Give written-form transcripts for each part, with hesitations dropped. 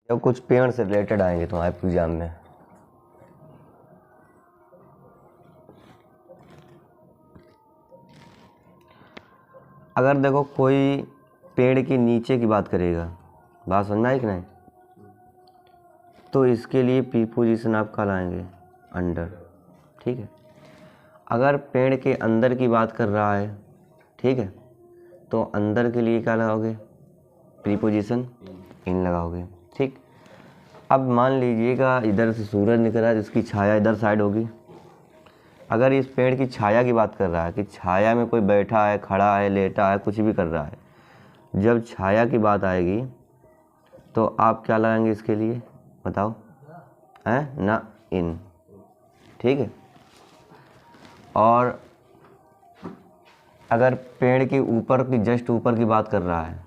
जब कुछ पेड़ से रिलेटेड आएंगे तुम्हारे एग्जाम में। अगर देखो कोई पेड़ के नीचे की बात करेगा, बात समझ में आई कि नहीं, तो इसके लिए प्रीपोजिशन आप कहाँ लाएंगे, अंडर। ठीक है। अगर पेड़ के अंदर की बात कर रहा है, ठीक है, तो अंदर के लिए क्या लगाओगे, प्रीपोजिशन इन लगाओगे। ठीक। अब मान लीजिएगा इधर से सूरज निकल रहा है, जिसकी छाया इधर साइड होगी। अगर इस पेड़ की छाया की बात कर रहा है कि छाया में कोई बैठा है, खड़ा है, लेटा है, कुछ भी कर रहा है, जब छाया की बात आएगी तो आप क्या लगाएंगे इसके लिए, बताओ, हैं ना, इन। ठीक है। और अगर पेड़ के ऊपर की, जस्ट ऊपर की बात कर रहा है,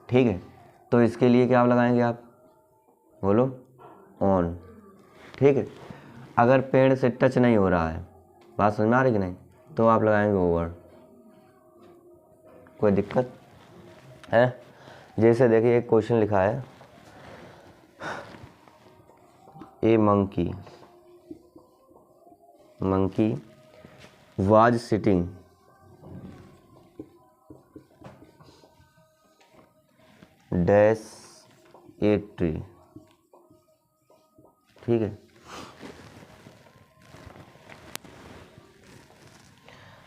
ठीक है, तो इसके लिए क्या लगाएंगे आप, बोलो, ऑन। ठीक है। अगर पेड़ से टच नहीं हो रहा है, बात समझ में आ रही कि नहीं, तो आप लगाएंगे ओवर। कोई दिक्कत है? जैसे देखिए एक क्वेश्चन लिखा है, a monkey was sitting dash a tree. ठीक है।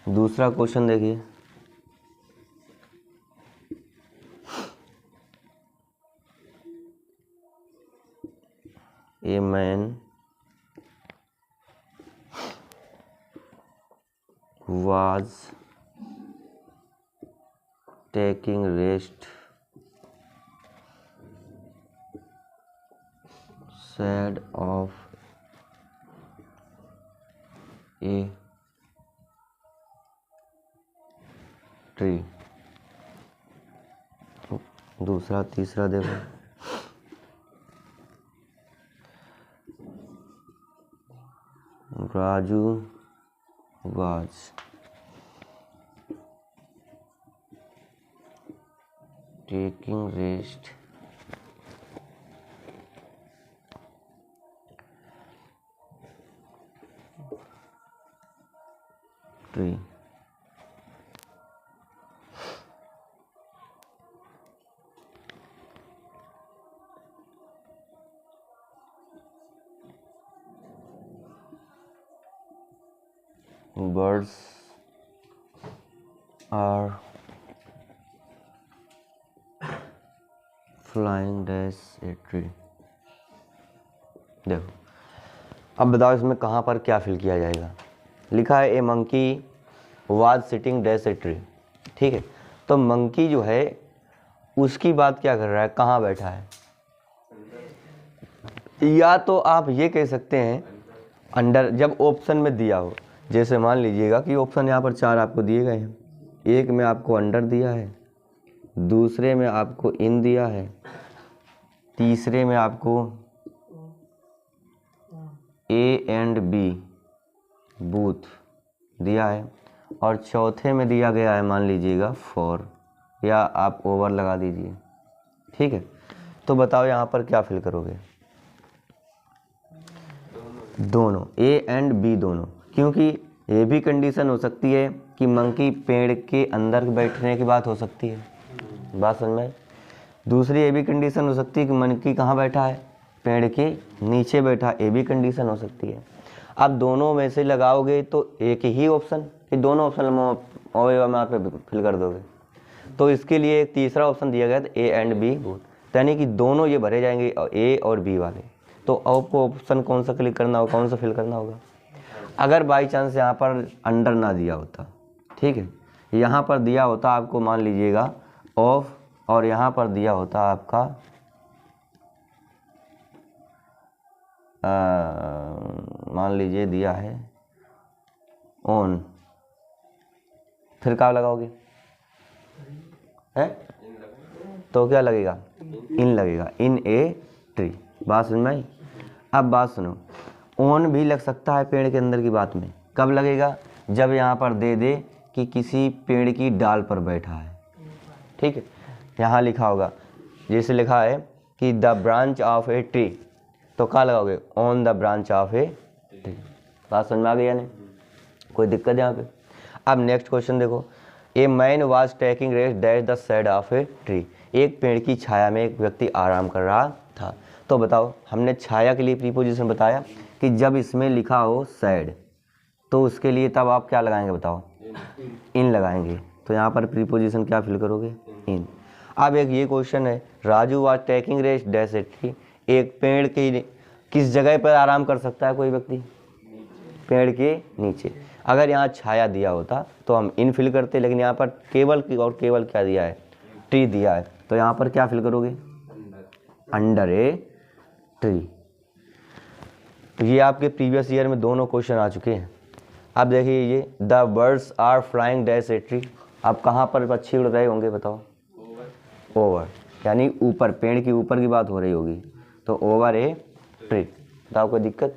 दूसरा क्वेश्चन देखिए, a man was taking rest shade of a tree। दूसरा, तीसरा देखो, Raju was taking rest tree। Birds are flying dash a tree। देखो, अब बताओ इसमें कहाँ पर क्या फिल किया जाएगा। लिखा है a monkey was sitting dash a tree. ठीक है, तो मंकी जो है उसकी बात क्या कर रहा है, कहाँ बैठा है। या तो आप ये कह सकते हैं अंडर, जब ऑप्शन में दिया हो। जैसे मान लीजिएगा कि ऑप्शन यहाँ पर 4 आपको दिए गए हैं, एक में आपको अंडर दिया है, दूसरे में आपको इन दिया है, तीसरे में आपको ए एंड बी बूथ दिया है, और चौथे में दिया गया है मान लीजिएगा फॉर, या आप ओवर लगा दीजिए। ठीक है, तो बताओ यहाँ पर क्या फिल करोगे, दोनों, ए एंड बी दोनों, क्योंकि ये भी कंडीशन हो सकती है कि मंकी पेड़ के अंदर बैठने की बात हो सकती है, बात समझ में। दूसरी ये भी कंडीशन हो सकती है कि मंकी कहाँ बैठा है, पेड़ के नीचे बैठा, ये भी कंडीशन हो सकती है। अब दोनों में से लगाओगे तो एक ही ऑप्शन, कि दोनों ऑप्शन में आप फिल कर दोगे। तो इसके लिए एक तीसरा ऑप्शन दिया गया था, ए एंड बी बोथ, यानी कि दोनों ये भरे जाएंगे, ए और बी वाले। तो आपको ऑप्शन कौन सा क्लिक करना होगा, कौन सा फिल करना होगा। अगर बाई चांस यहाँ पर अंडर ना दिया होता, ठीक है, यहाँ पर दिया होता आपको मान लीजिएगा ऑफ, और यहाँ पर दिया होता आपका मान लीजिए दिया है ऑन, फिर क्या लगाओगे, है तो क्या लगेगा, इन लगेगा, इन ए ट्री। बात समझ में आई। अब बात सुनो, ऑन भी लग सकता है पेड़ के अंदर की बात में, कब लगेगा, जब यहाँ पर दे दे कि किसी पेड़ की डाल पर बैठा है। ठीक है, यहाँ लिखा होगा, जैसे लिखा है कि the branch of a tree, तो क्या लगाओगे, on the branch of a tree. बात समझ में आ गई या नहीं, कोई दिक्कत यहाँ पे। अब नेक्स्ट क्वेश्चन देखो, a man was taking rest dash the shade of a tree, एक पेड़ की छाया में एक व्यक्ति आराम कर रहा था। तो बताओ, हमने छाया के लिए प्रीपोजिशन बताया कि जब इसमें लिखा हो शेड, तो उसके लिए तब आप क्या लगाएंगे बताओ, इन लगाएंगे। तो यहाँ पर प्रीपोजिशन क्या फिल करोगे, इन। अब एक ये क्वेश्चन है, Raju was taking rest dash a tree, एक पेड़ की किस जगह पर आराम कर सकता है कोई व्यक्ति, पेड़ के नीचे। अगर यहाँ छाया दिया होता तो हम इन फिल करते, लेकिन यहाँ पर केवल केवल क्या दिया है, ट्री दिया है, तो यहाँ पर क्या फिल करोगे, अंडर ए ट्री। तो ये आपके प्रीवियस ईयर में दोनों क्वेश्चन आ चुके हैं। अब देखिए ये, the birds are flying dash a tree, अब कहाँ पर पक्षी उड़ रहे होंगे बताओ, ओवर, यानी ऊपर, पेड़ की ऊपर की बात हो रही होगी, तो ओवर ए ट्री। बताओ कोई दिक्कत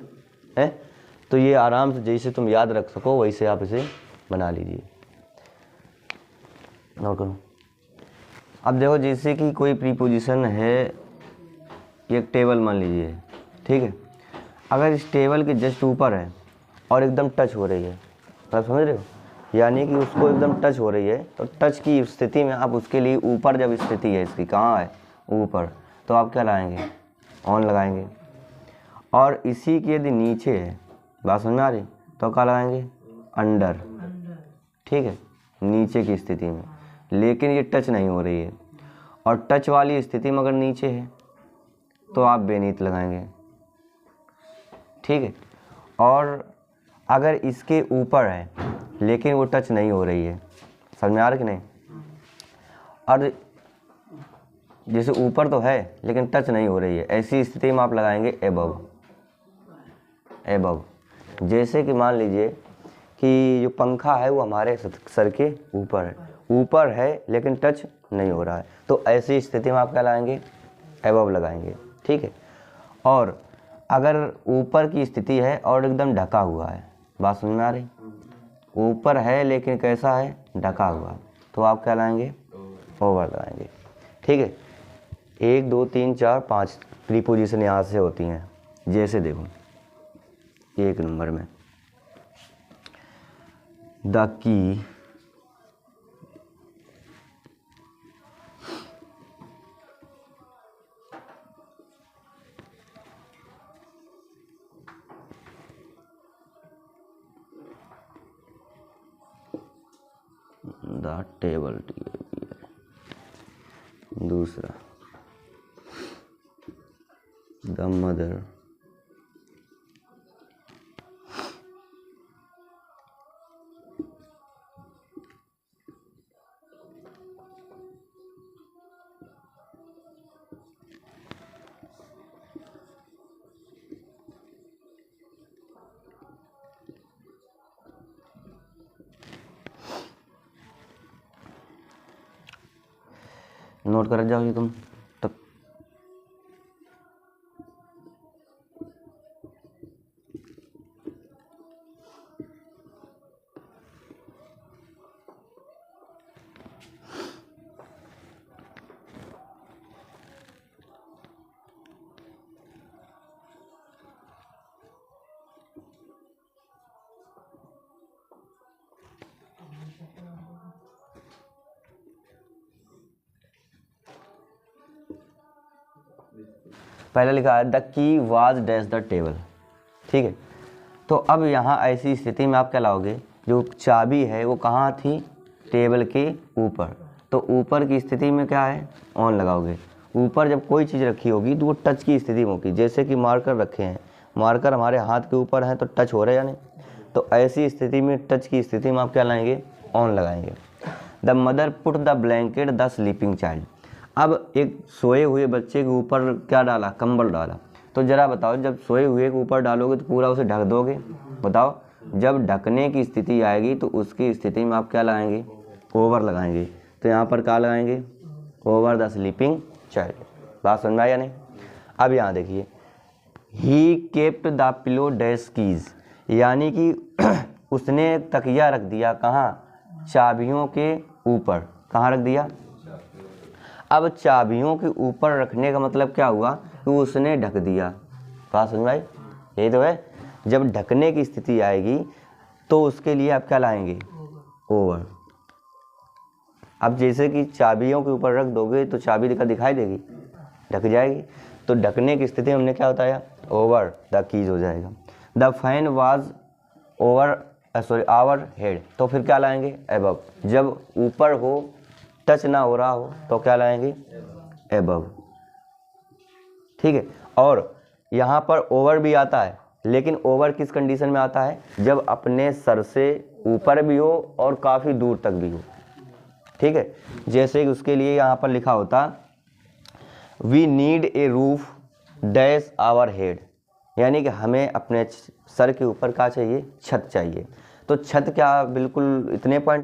है। तो ये आराम से जैसे तुम याद रख सको वैसे आप इसे बना लीजिए, नोट करो। अब देखो, जैसे कि कोई प्रीपोजिशन है, एक टेबल मान लीजिए, ठीक है, अगर इस टेबल के जस्ट ऊपर है और एकदम टच हो रही है, आप समझ रहे हो, यानी कि उसको एकदम टच हो रही है, तो टच की स्थिति में आप उसके लिए ऊपर, जब स्थिति है इसकी कहाँ है, ऊपर, तो आप क्या लगाएंगे, ऑन लगाएंगे। और इसी के यदि नीचे है, बात समझ में आ रही, तो क्या लगाएंगे, अंडर, ठीक है, नीचे की स्थिति में, लेकिन ये टच नहीं हो रही है, और टच वाली स्थिति में अगर नीचे है तो आप बेनीथ लगाएंगे, ठीक है। और अगर इसके ऊपर है लेकिन वो टच नहीं हो रही है, समझ में आ रहा कि नहीं, और जैसे ऊपर तो है लेकिन टच नहीं हो रही है, ऐसी स्थिति में आप लगाएंगे एबव, एबव। जैसे कि मान लीजिए कि जो पंखा है वो हमारे सर के ऊपर है लेकिन टच नहीं हो रहा है, तो ऐसी स्थिति में आप क्या लगाएंगे, एबव लगाएंगे, ठीक है। और अगर ऊपर की स्थिति है और एकदम ढका हुआ है, बात समझ में आ रही, ऊपर है लेकिन कैसा है, ढका हुआ, तो आप क्या लाएंगे, ओवर लगाएंगे, ठीक है। 1 2 3 4 5 प्रीपोजिशन यहाँ से होती हैं। जैसे देखो 1 नंबर में, द की द टेबल, दूसरा द मदर, नोट कर जाओगे तुम तब। पहले लिखा है the key was dash the table, ठीक है। तो अब यहाँ ऐसी स्थिति में आप क्या लाओगे, जो चाबी है वो कहाँ थी, टेबल के ऊपर, तो ऊपर की स्थिति में क्या है, ऑन लगाओगे। ऊपर जब कोई चीज़ रखी होगी तो वो टच की स्थिति में होगी, जैसे कि मार्कर रखे हैं, मार्कर हमारे हाथ के ऊपर हैं तो टच हो रहा है या नहीं, तो ऐसी स्थिति में, टच की स्थिति में आप क्या लाएंगे, ऑन लगाएंगे। The mother put the blanket the sleeping child, अब एक सोए हुए बच्चे के ऊपर क्या डाला, कंबल डाला, तो ज़रा बताओ जब सोए हुए के ऊपर डालोगे तो पूरा उसे ढक दोगे, बताओ। जब ढकने की स्थिति आएगी तो उसकी स्थिति में आप क्या लगाएंगे, ओवर लगाएंगे, तो यहाँ पर क्या लगाएंगे, ओवर द स्लीपिंग चाइल्ड। बात समझ में आया नहीं। अब यहाँ देखिए, he kept the pillow dash keys, यानी कि उसने तकिया रख दिया कहाँ, चाबियों के ऊपर, कहाँ रख दिया। अब चाबियों के ऊपर रखने का मतलब क्या हुआ कि उसने ढक दिया। बात समझ में आई? यही तो है, जब ढकने की स्थिति आएगी तो उसके लिए आप क्या लाएंगे? ओवर। अब जैसे कि चाबियों के ऊपर रख दोगे तो चाबी दिखाई देगी, ढक जाएगी। तो ढकने की स्थिति हमने क्या बताया? ओवर द कीज हो जाएगा। The fan was over our head, तो फिर क्या लाएंगे? एबव। जब ऊपर हो, टच ना हो रहा हो, तो क्या लाएंगे? एबव। ठीक है। और यहाँ पर ओवर भी आता है, लेकिन ओवर किस कंडीशन में आता है? जब अपने सर से ऊपर भी हो और काफ़ी दूर तक भी हो। ठीक है। जैसे कि उसके लिए यहाँ पर लिखा होता we need a roof dash our head, यानी कि हमें अपने सर के ऊपर क्या चाहिए? छत चाहिए। तो छत क्या बिल्कुल इतने पॉइंट